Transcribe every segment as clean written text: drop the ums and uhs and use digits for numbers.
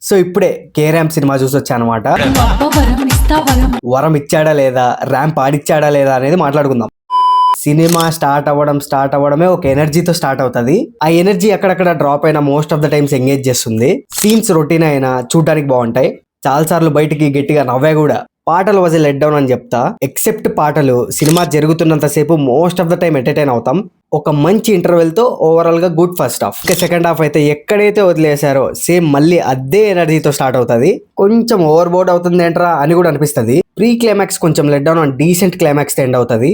So ఇప్పుడే K ramp cinema చూసి వచ్చా అనమాట. వరం ఇచ్చాడా లేదా, ర్యాంప్ ఆడిచ్చాడా లేదా అనేది మాట్లాడుకుందాం. సినిమా స్టార్ట్ అవ్వడమే ఒక ఎనర్జీతో స్టార్ట్ అవుతుంది. ఆ ఎనర్జీ ఎక్కడెక్కడ డ్రాప్ అయినా most of the times engage చేస్తుంది. సీన్స్ రొటీన్ అయినా చూడడానికి బాగుంటాయి. చాలా సార్లు బయటికి గట్టిగా నవ్వే కూడా. పాటలు వాజ్ లెట్ డౌన్ అని చెప్తా. ఎక్సెప్ట్ పాటలు, సినిమా జరుగుతున్నంత సేపు most of the time entertain అవుతాం. ఒక మంచి ఇంటర్వెల్ తో ఓవరాల్ గా గుడ్ ఫస్ట్ హాఫ్. ఇక సెకండ్ హాఫ్ అయితే ఎక్కడైతే వదిలేశారో సేమ్ మళ్ళీ అదే ఎనర్జీతో స్టార్ట్ అవుతుంది. కొంచెం ఓవర్ బోర్డ్ అవుతుంది ఏంట్రా అని కూడా అనిపిస్తుంది. ప్రీ క్లైమాక్స్ కొంచెం let down and decent climax end అవుతుంది.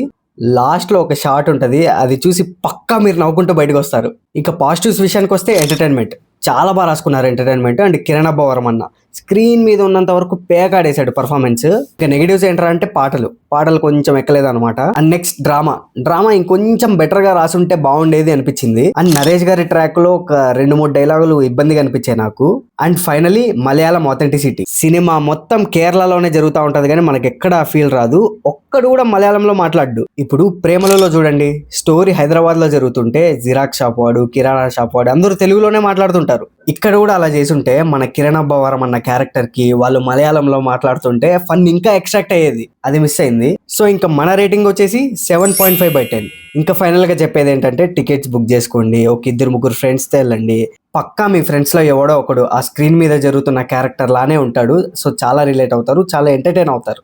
లాస్ట్ లో ఒక షాట్ ఉంటది, అది చూసి పక్కా మీరు నవ్వుకుంటూ బయటకు వస్తారు. ఇక పాజిటివ్స్ విషయానికి వస్తే ఎంటర్టైన్మెంట్ చాలా బాగా రాసుకున్నారు. ఎంటర్టైన్మెంట్ అండ్ కిరణ్ అబ్బవరం అన్న స్క్రీన్ మీద ఉన్నంత వరకు పేకాడేశాడు పర్ఫార్మెన్స్. ఇక నెగిటివ్స్ ఏంటరా అంటే పాటలు కొంచెం ఎక్కలేదు అనమాట. అండ్ నెక్స్ట్ డ్రామా ఇంకొంచెం బెటర్ గా రాసుంటే బాగుండేది అనిపించింది. అండ్ నరేష్ గారి ట్రాక్ లో ఒక 2-3 డైలాగులు ఇబ్బందిగా అనిపించాయి నాకు. And finally Malayalam authenticity. Cinema మొత్తం కేరళలోనే జరుగుతూ ఉంటది కానీ మనకి ఎక్కడ ఫీల్ రాదు. ఒక్కడు కూడా మలయాళంలో మాట్లాడు. ఇప్పుడు ప్రేమలలో చూడండి, స్టోరీ హైదరాబాద్ లో జరుగుతుంటే జిరాక్స్ షాప్ వాడు, కిరాణా షాప్ వాడు అందరూ తెలుగులోనే మాట్లాడుతుంటారు. ఇక్కడ కూడా అలా చేసుంటే మన కిరణ్ అబ్బవరం అన్న క్యారెక్టర్ కి వాళ్ళు మలయాళంలో మాట్లాడుతుంటే ఫన్ ఇంకా ఎక్స్ట్రాక్ట్ అయ్యేది. అది మిస్ అయింది. సో ఇంకా మన రేటింగ్ వచ్చేసి 7.5/10. ఇంకా ఫైనల్ గా చెప్పేది ఏంటంటే టికెట్స్ బుక్ చేసుకోండి. ఒక 2-3 ఫ్రెండ్స్ తో వెళ్ళండి. పక్కా మీ ఫ్రెండ్స్ లో ఎవడో ఒకడు ఆ స్క్రీన్ మీద జరుగుతున్న క్యారెక్టర్ లానే ఉంటాడు. సో చాలా రిలేట్ అవుతారు, చాలా ఎంటర్టైన్ అవుతారు.